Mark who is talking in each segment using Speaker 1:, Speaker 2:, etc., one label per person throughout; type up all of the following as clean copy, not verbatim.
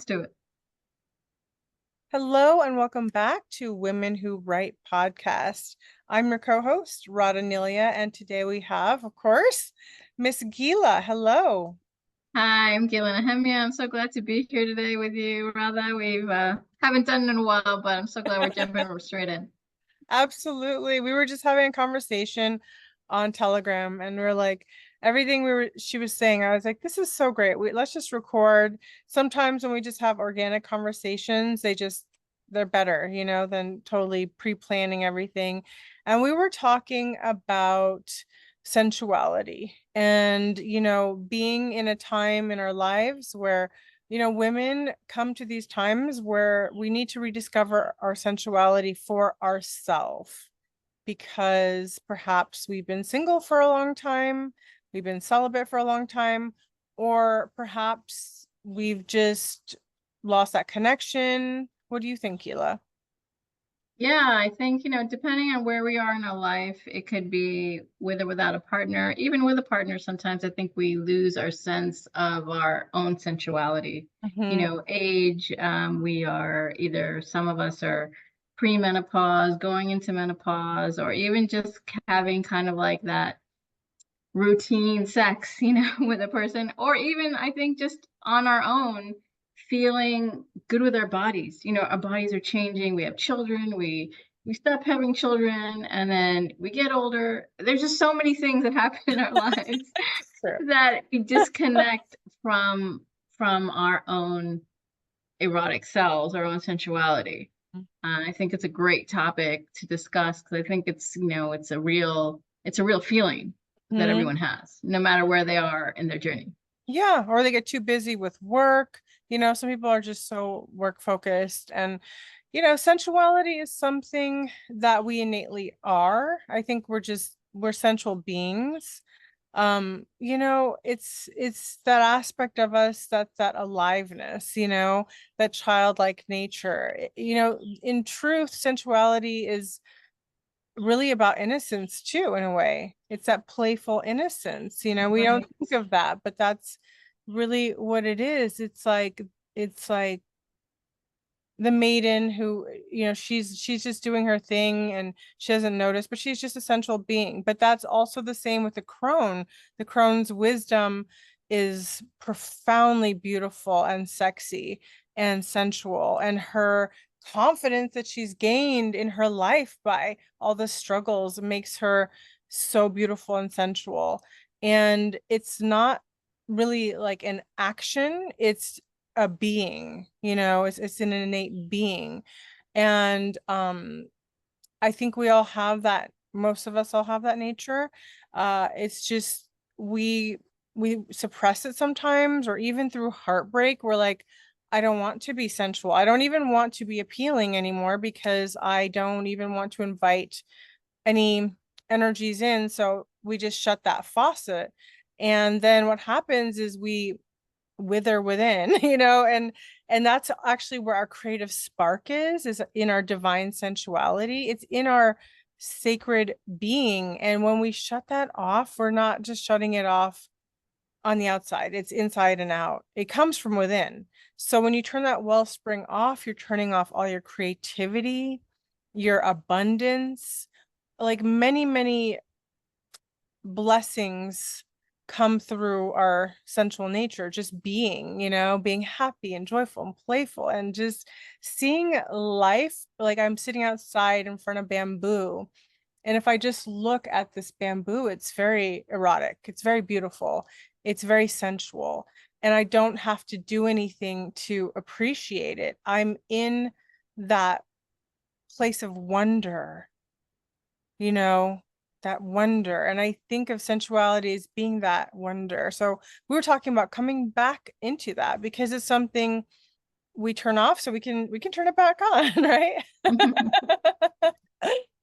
Speaker 1: do it.
Speaker 2: Hello and welcome back to Women Who Write podcast. I'm your co-host, Radhaa Nilia, and today we have, of course, Miss Gila. Hello.
Speaker 1: Hi, I'm Gila Nehemia. I'm so glad to be here today with you, Radha. We've haven't done it in a while, but I'm so glad we're jumping straight in.
Speaker 2: Absolutely. We were just having a conversation on Telegram and we're like, everything she was saying, I was like, this is so great. Let's just record. Sometimes when we just have organic conversations, they're better, than totally pre-planning everything. And we were talking about sensuality and, being in a time in our lives where women come to these times where we need to rediscover our sensuality for ourselves because perhaps we've been single for a long time, we've been celibate for a long time, or perhaps we've just lost that connection. What do you think, Gila?
Speaker 1: Yeah, I think, depending on where we are in our life, it could be with or without a partner. Even with a partner, sometimes I think we lose our sense of our own sensuality.
Speaker 2: Mhm.
Speaker 1: Age, we are either, some of us are pre-menopause, going into menopause, or even just having kind of like that routine sex, with a person, or even I think just on our own, feeling good with our bodies. Our bodies are changing. We have children, we stop having children, and then we get older. There's just so many things that happen in our lives
Speaker 2: Sure.
Speaker 1: that we disconnect from our own erotic selves, our own sensuality. I think it's a great topic to discuss because I think it's a real feeling that
Speaker 2: Mhm.
Speaker 1: everyone has, no matter where they are in their journey.
Speaker 2: Yeah, or they get too busy with work. Some people are just so work focused. And, sensuality is something that we innately are. I think we're sensual beings. It's that aspect of us that's that aliveness, that childlike nature. In truth, sensuality is really about innocence too, in a way. It's that playful innocence. We don't
Speaker 1: Right.
Speaker 2: think of that, but that's really what it is. It's like the maiden who, she's just doing her thing and she doesn't notice, but she's just a central being. But that's also the same with the crone. The crone's wisdom is profoundly beautiful and sexy and sensual, and her confidence that she's gained in her life by all the struggles makes her so beautiful and sensual. And it's not really like an action, it's a being, it's an innate being. And I think we all have that, most of us all have that nature. It's just we suppress it sometimes, or even through heartbreak, we're like, I don't want to be sensual. I don't even want to be appealing anymore because I don't even want to invite any energies in. So we just shut that faucet. And then what happens is we wither within, and that's actually where our creative spark is in our divine sensuality. It's in our sacred being. And when we shut that off, we're not just shutting it off on the outside, it's inside and out. It comes from within. So when you turn that wellspring off, you're turning off all your creativity, your abundance, like many, many blessings come through our sensual nature, just being, being happy and joyful and playful and just seeing life. Like I'm sitting outside in front of bamboo, and if I just look at this bamboo, it's very erotic, it's very beautiful, it's very sensual, and I don't have to do anything to appreciate it. I'm in that place of wonder, you know, that wonder. And I think of sensuality as being that wonder. So we were talking about coming back into that because it's something we turn off so we can turn it back on, right?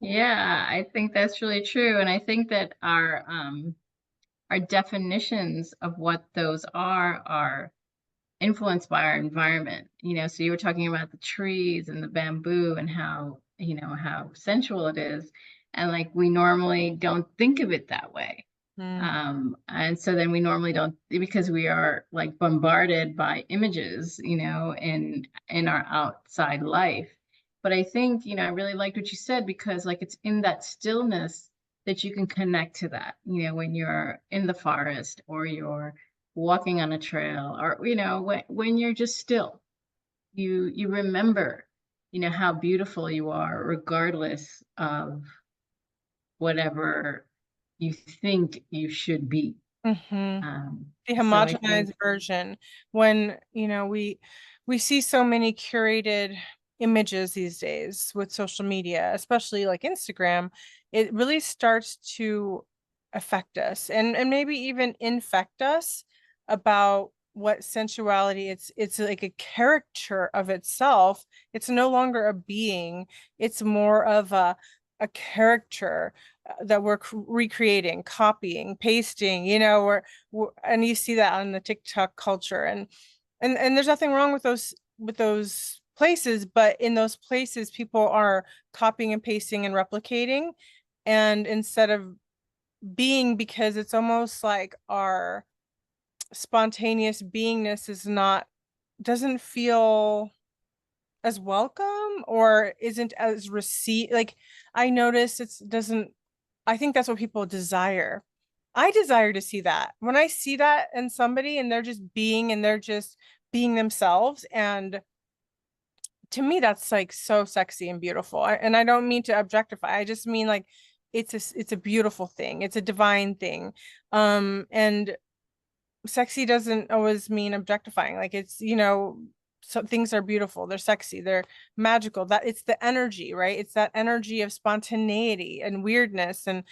Speaker 1: Yeah, I think that's really true. And I think that our definitions of what those are influenced by our environment. So you were talking about the trees and the bamboo and how sensual it is. And like we normally don't think of it that way.
Speaker 2: Mm.
Speaker 1: And so then we normally don't, because we are like bombarded by images, in our outside life. But I think, I really liked what you said, because like it's in that stillness that you can connect to that, when you're in the forest or you're walking on a trail, or, when you're just still, you remember, how beautiful you are, regardless of whatever you think you should be.
Speaker 2: Mm-hmm. The
Speaker 1: So I think,
Speaker 2: homogenized version, when we see so many curated images these days with social media, especially like Instagram, it really starts to affect us, and maybe even infect us about what sensuality. It's like a character of itself. It's no longer a being. It's more of a character that we're recreating, copying, pasting, and you see that on the TikTok culture, and there's nothing wrong with those places, but in those places people are copying and pasting and replicating, and instead of being, because it's almost like our spontaneous beingness is not doesn't feel as welcome, or isn't as receive, like I notice it's doesn't. I think that's what people desire. I desire to see that. When I see that in somebody and they're just being themselves, and to me that's like so sexy and beautiful. And I don't mean to objectify. I just mean like it's a beautiful thing. It's a divine thing. And sexy doesn't always mean objectifying. Like some things are beautiful, they're sexy, they're magical. That it's the energy, right? It's that energy of spontaneity and weirdness, and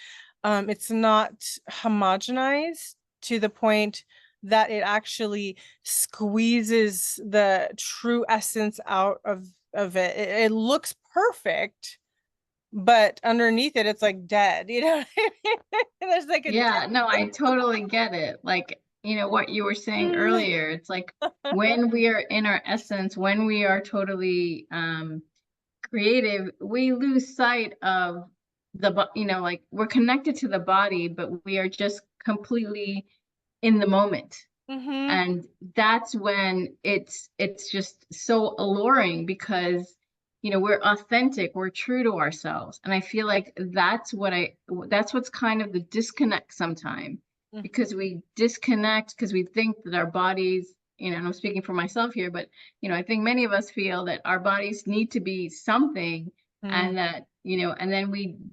Speaker 2: it's not homogenized to the point that it actually squeezes the true essence out of it. It looks perfect, but underneath it, it's like dead. You know what I mean? There's like a
Speaker 1: yeah, no, I totally get it. Like, what you were saying
Speaker 2: dead.
Speaker 1: earlier, it's like when we are in our essence, when we are totally creative, we lose sight of like we're connected to the body, but we are just completely in the moment.
Speaker 2: Mm-hmm.
Speaker 1: And that's when it's just so alluring, because we're authentic, we're true to ourselves. And I feel like that's what's kind of the disconnect sometimes, because we disconnect because we think that our bodies, and I'm speaking for myself here, but I think many of us feel that our bodies need to be something,
Speaker 2: Mm-hmm.
Speaker 1: and that and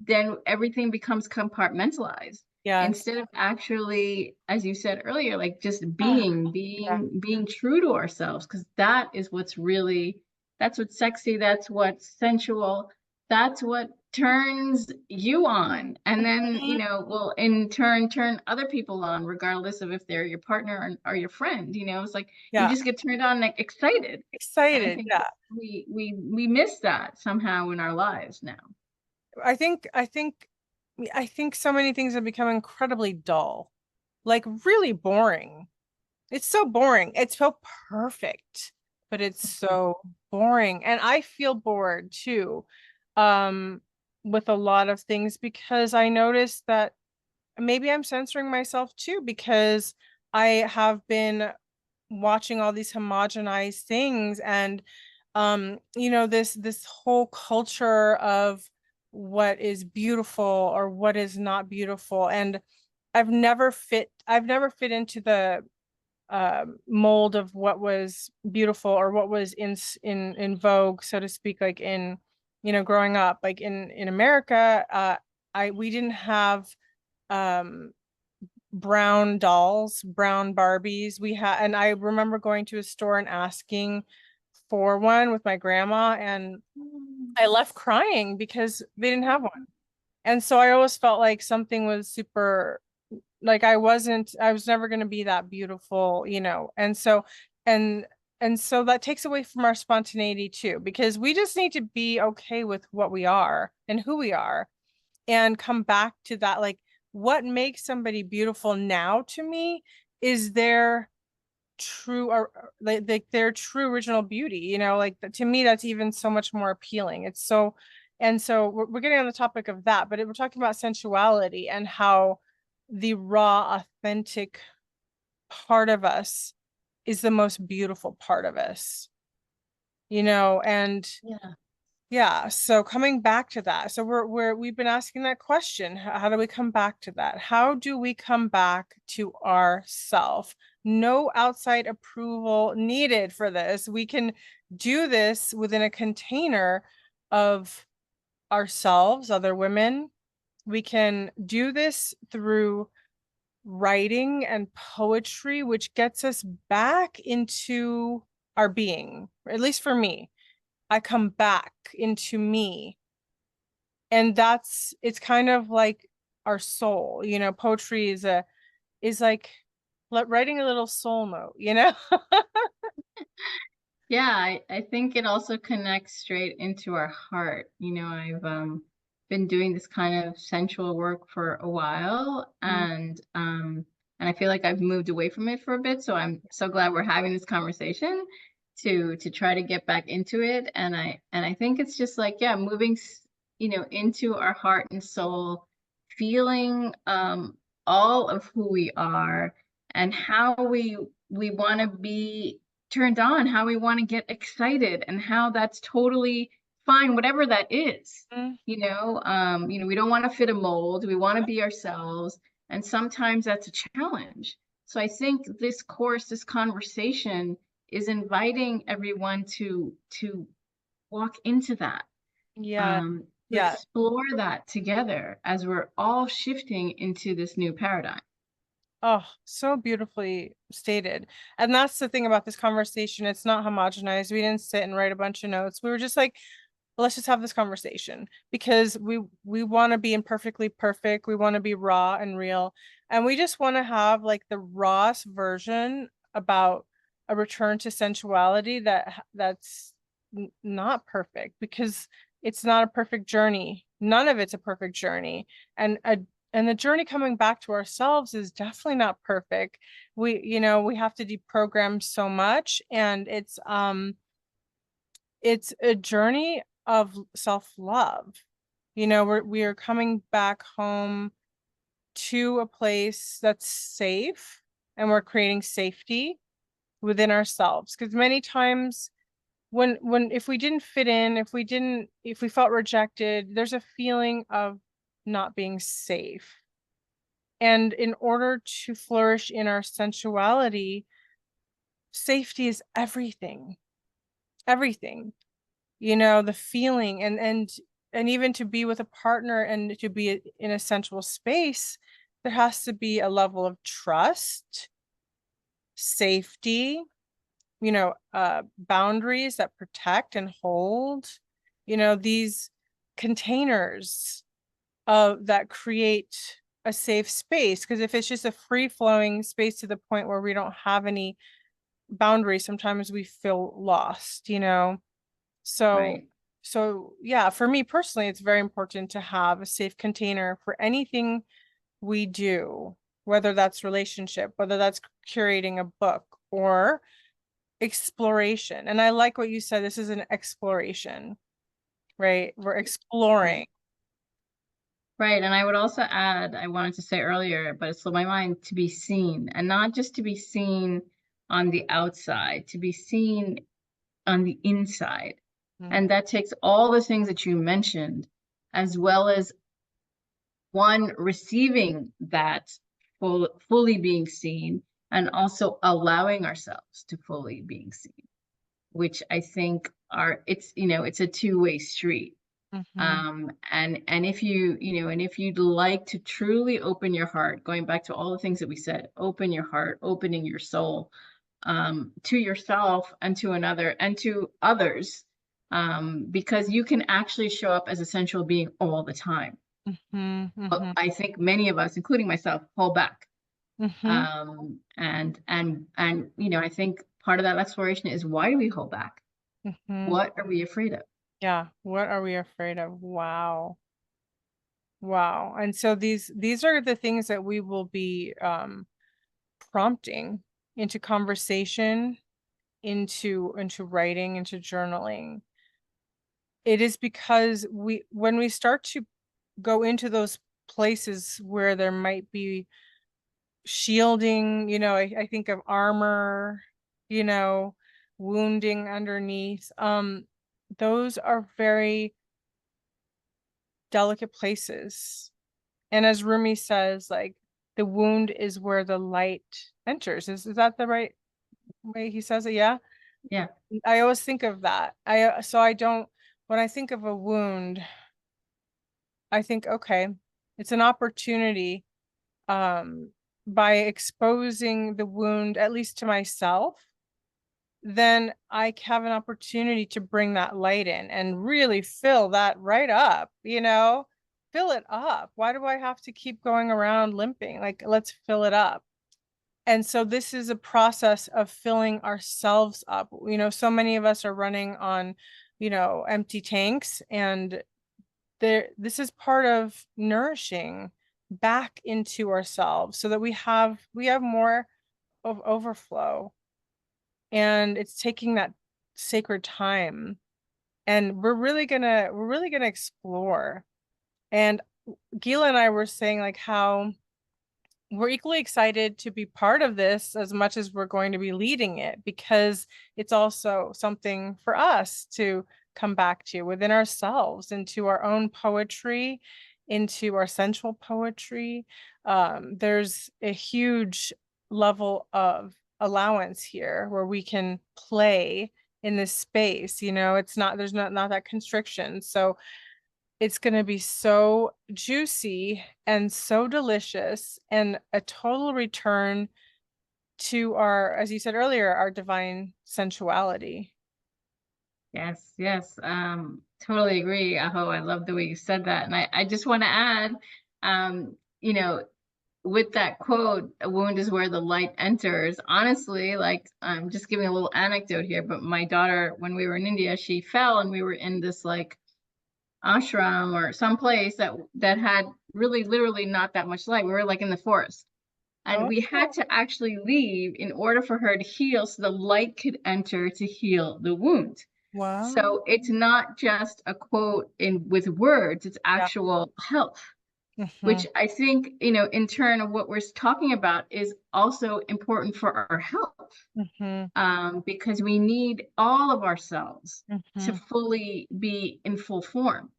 Speaker 1: then everything becomes compartmentalized,
Speaker 2: Yes.
Speaker 1: instead of actually, as you said earlier, like just
Speaker 2: Ah,
Speaker 1: being
Speaker 2: yeah.
Speaker 1: being true to ourselves, because that is that's what's sexy, that's what's sensual, that's what turns you on, and then
Speaker 2: Mhm.
Speaker 1: will in turn turn other people on, regardless of if they're your partner or your friend. It's like you
Speaker 2: Yeah.
Speaker 1: just get turned on, like excited. And I
Speaker 2: Excited.
Speaker 1: think
Speaker 2: Yeah.
Speaker 1: we miss that somehow in our lives now.
Speaker 2: I think so many things have become incredibly dull, like really boring. It's so boring. It's so perfect, but it's so boring. And I feel bored too, um, with a lot of things, because I noticed that maybe I'm censoring myself too, because I have been watching all these homogenized things, and this whole culture of what is beautiful or what is not beautiful. And I've never fit into the mold of what was beautiful or what was in vogue, so to speak, like in growing up, like in America. I we didn't have um brown dolls, brown Barbies. And I remember going to a store and asking for one with my grandma, and I left crying because they didn't have one. And so I always felt like something was super, like I was never going to be that beautiful, and and so that takes away from our spontaneity too, because we just need to be okay with what we are and who we are, and come back to that. Like, what makes somebody beautiful now to me is their true, or like their true original beauty. Like to me that's even so much more appealing. It's so And so we're getting on the topic of that, but we're talking about sensuality and how the raw, authentic part of us is the most beautiful part of us, and
Speaker 1: Yeah.
Speaker 2: yeah, so coming back to that. So we've been asking that question. How do we come back to that? How do we come back to ourself? No outside approval needed for this. We can do this within a container of ourselves, other women. We can do this through writing and poetry, which gets us back into our being, at least for me. I come back into me. And it's kind of like our soul, poetry is like writing a little soul note.
Speaker 1: Yeah, I think it also connects straight into our heart. I've been doing this kind of sensual work for a while,
Speaker 2: Mm.
Speaker 1: and I feel like I've moved away from it for a bit. So I'm so glad we're having this conversation to try to get back into it. And I think it's just like, yeah, moving into our heart and soul, feeling all of who we are and how we want to be turned on, how we want to get excited, and how that's totally fine, whatever that is.
Speaker 2: Mm.
Speaker 1: We don't want to fit a mold. We want to be ourselves, and sometimes that's a challenge. So I think this course, this conversation, is inviting everyone to walk into that,
Speaker 2: Yeah.
Speaker 1: to
Speaker 2: Yeah.
Speaker 1: explore that together as we're all shifting into this new paradigm.
Speaker 2: Oh, so beautifully stated. And that's the thing about this conversation. It's not homogenized. We didn't sit and write a bunch of notes. We were just like, let's just have this conversation because we want to be imperfectly perfect. We want to be raw and real. And we just want to have like the rawest version about a return to sensuality that's not perfect, because it's not a perfect journey. None of it's a perfect journey. And the journey coming back to ourselves is definitely not perfect. We have to deprogram so much, and it's a journey of self-love. We are coming back home to a place that's safe, and we're creating safety within ourselves, because many times when if we didn't fit in, if we felt rejected, there's a feeling of not being safe. And in order to flourish in our sensuality, safety is everything. Everything. The feeling, and even to be with a partner and to be in a sensual space, there has to be a level of trust, safety, boundaries that protect and hold, these containers that create a safe space. Because if it's just a free flowing space to the point where we don't have any boundaries, sometimes we feel lost. So,
Speaker 1: Right.
Speaker 2: so yeah, for me personally, it's very important to have a safe container for anything we do, whether that's relationship, whether that's curating a book or exploration. And I like what you said. This is an exploration, right? We're exploring.
Speaker 1: Right. And I would also add, I wanted to say earlier, but it slipped my mind, to be seen, and not just to be seen on the outside, to be seen on the inside.
Speaker 2: Mm.
Speaker 1: And that takes all the things that you mentioned, as well as one receiving that fully being seen, and also allowing ourselves to fully being seen, which I think it's a two-way street.
Speaker 2: Mm-hmm.
Speaker 1: And if and if you'd like to truly open your heart, going back to all the things that we said, open your heart, opening your soul, to yourself and to another and to others, because you can actually show up as a sensual being all the time.
Speaker 2: Mm-hmm.
Speaker 1: But
Speaker 2: Mm-hmm.
Speaker 1: I think many of us, including myself, hold back.
Speaker 2: Mm-hmm.
Speaker 1: And I think part of that exploration is, why do we hold back?
Speaker 2: Mm-hmm.
Speaker 1: What are we afraid of?
Speaker 2: Yeah. What are we afraid of? Wow. Wow. And so these are the things that we will be prompting into conversation, into writing, into journaling. It is because when we start to go into those places where there might be shielding, I think of armor, you know, wounding underneath. Those are very delicate places. And as Rumi says, like, the wound is where the light enters. Is that the right way he says it? Yeah.
Speaker 1: Yeah.
Speaker 2: I always think of that. I don't, when I think of a wound, I think, okay, it's an opportunity, by exposing the wound, at least to myself, then I have an opportunity to bring that light in and really fill that right up, fill it up. Why do I have to keep going around limping? Like, let's fill it up. And so this is a process of filling ourselves up. So many of us are running on, empty tanks, and this is part of nourishing back into ourselves so that we have more of overflow. And it's taking that sacred time, and we're really gonna explore. And Gila and I were saying, like, how we're equally excited to be part of this as much as we're going to be leading it, because it's also something for us to come back to within ourselves, into our own poetry, into our sensual poetry. There's a huge level of allowance here where we can play in this space. There's not that constriction. So it's going to be so juicy and so delicious, and a total return to our, as you said earlier, our divine sensuality.
Speaker 1: Yes, yes. Totally agree, Aho. I love the way you said that. And I just want to add, you know, with that quote, a wound is where the light enters. Honestly, like, I'm just giving a little anecdote here, but my daughter, when we were in India, she fell, and we were in this like ashram or some place that had really literally not that much light. We were like in the forest. And
Speaker 2: Oh,
Speaker 1: we had to actually leave in order for her to heal, so the light could enter to heal the wound.
Speaker 2: wow.
Speaker 1: So it's not just a quote in with words, it's
Speaker 2: Yeah.
Speaker 1: actual health,
Speaker 2: Mm-hmm.
Speaker 1: which I think, in turn of what we're talking about is also important for our health,
Speaker 2: Mm-hmm.
Speaker 1: because we need all of ourselves to
Speaker 2: Mm-hmm.
Speaker 1: fully be in full form.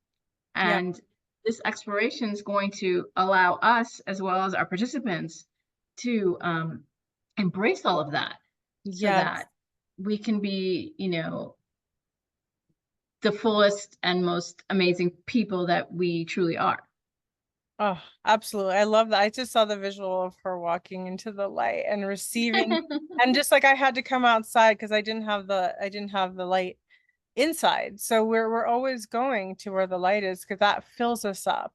Speaker 2: Yeah.
Speaker 1: And this exploration is going to allow us, as well as our participants, to embrace all of that, so
Speaker 2: Yes.
Speaker 1: that we can be, the fullest and most amazing people that we truly are.
Speaker 2: Oh, absolutely. I love that. I just saw the visual of her walking into the light and receiving, and just like I had to come outside because I didn't have the light inside. So we're always going to where the light is, because that fills us up.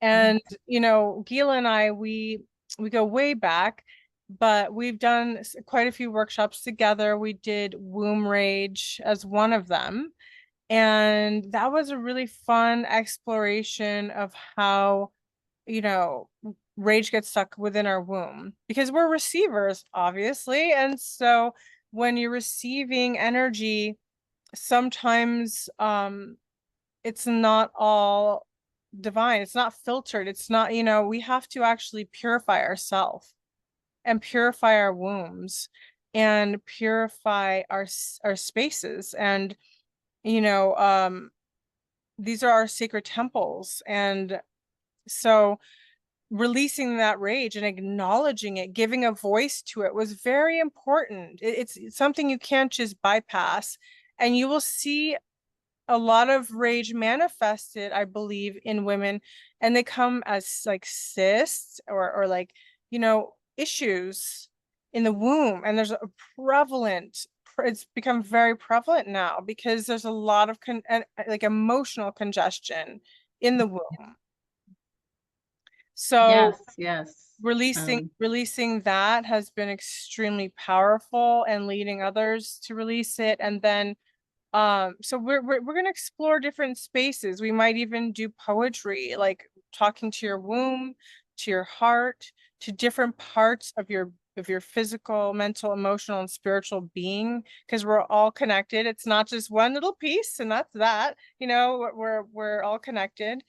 Speaker 2: And Gila and I, we go way back, but we've done quite a few workshops together. We did womb rage as one of them, and that was a really fun exploration of how, you know, rage gets stuck within our womb, because we're receivers, obviously. And so when you're receiving energy, sometimes it's not all divine. It's not filtered. It's not, we have to actually purify ourselves and purify our wombs and purify our spaces. And, you know, um, these are our sacred temples. And so releasing that rage and acknowledging it, giving a voice to it, was very important. It's something you can't just bypass. And you will see a lot of rage manifested, I believe, in women, and they come as like cysts, or like, issues in the womb. And there's a prevalent, it's become very prevalent now, because there's a lot of like emotional congestion in the womb. So
Speaker 1: Yes, yes.
Speaker 2: releasing
Speaker 1: Um,
Speaker 2: releasing that has been extremely powerful, and leading others to release it. And then so we're going to explore different spaces. We might even do poetry, like talking to your womb, to your heart, to different parts of your physical, mental, emotional, and spiritual being, because we're all connected. It's not just one little piece, and that's that. We're all connected.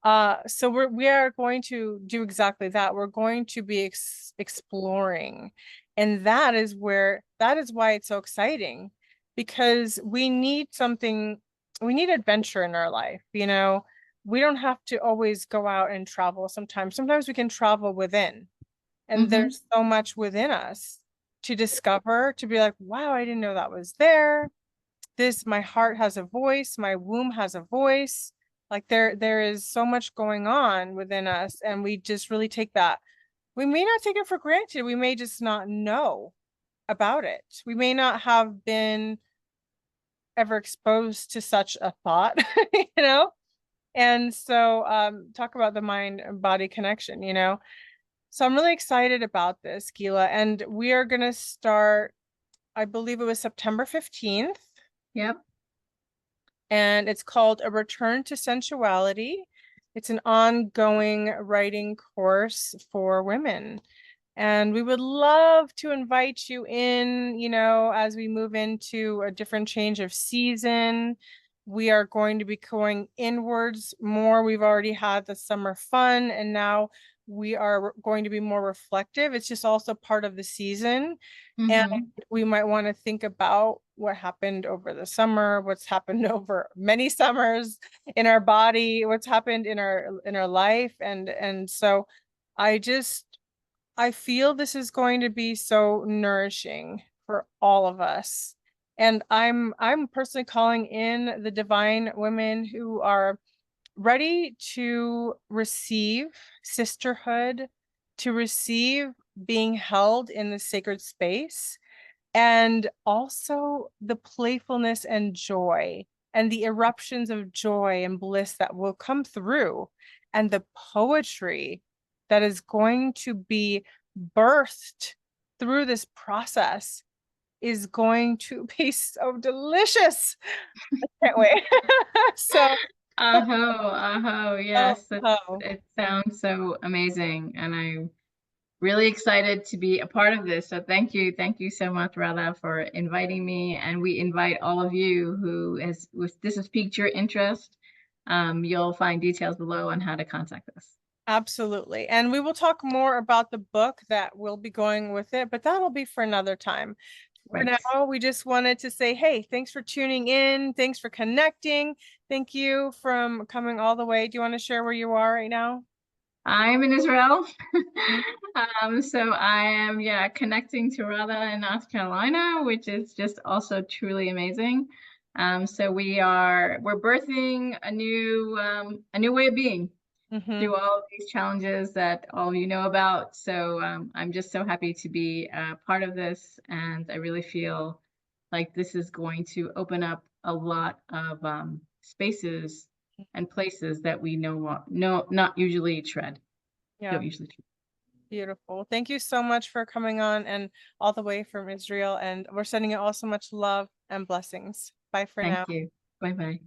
Speaker 2: So we are going to do exactly that. We're going to be exploring. And that is why it's so exciting, because we need something, we need adventure in our life, you know. We don't have to always go out and travel sometimes. Sometimes we can travel within. And
Speaker 1: Mm-hmm.
Speaker 2: there's so much within us to discover, to be like, wow, I didn't know that was there. My heart has a voice, my womb has a voice. Like there is so much going on within us, and we just really take that. We may not take it for granted. We may just not know about it. We may not have been ever exposed to such a thought, you know? And so talk about the mind body connection, you know? So I'm really excited about this, Gila, and we are going to start, I believe it was September 15th.
Speaker 1: Yep.
Speaker 2: And it's called A Return to Sensuality. It's an ongoing writing course for women. And we would love to invite you in, you know, as we move into a different change of season. We are going to be going inwards more. We've already had the summer fun, and now we are going to be more reflective. It's just also part of the season. And
Speaker 1: Mm-hmm.
Speaker 2: we might want to think about what happened over the summer, what's happened over many summers in our body, what's happened in our life. And so I feel this is going to be so nourishing for all of us. And I'm personally calling in the divine women who are ready to receive sisterhood, to receive being held in the sacred space, and also the playfulness and joy and the eruptions of joy and bliss that will come through, and the poetry that is going to be birthed through this process is going to be so delicious. I can't wait. So,
Speaker 1: Yes,
Speaker 2: oh,
Speaker 1: it sounds so amazing, and I'm really excited to be a part of this. So thank you so much, Radha, for inviting me, and we invite all of you who this has piqued your interest. You'll find details below on how to contact us.
Speaker 2: absolutely. And we will talk more about the book that will be going with it, but that'll be for another time. For
Speaker 1: Right.
Speaker 2: now, we just wanted to say, hey, thanks for tuning in. Thanks for connecting. Thank you from coming all the way. Do you want to share where you are right now?
Speaker 1: I'm in Israel.
Speaker 2: Mhm.
Speaker 1: So I am, yeah, connecting to Radha in North Carolina, which is just also truly amazing. So we're birthing a new way of being
Speaker 2: Mhm.
Speaker 1: through all of these challenges that all of you know about. So I'm just so happy to be a part of this, and I really feel like this is going to open up a lot of spaces and places that we not usually don't
Speaker 2: Yeah,
Speaker 1: usually tread.
Speaker 2: beautiful. Thank you so much for coming on and all the way from Israel. And we're sending you all so much love and blessings. Bye for
Speaker 1: Thank
Speaker 2: now.
Speaker 1: you. Bye bye.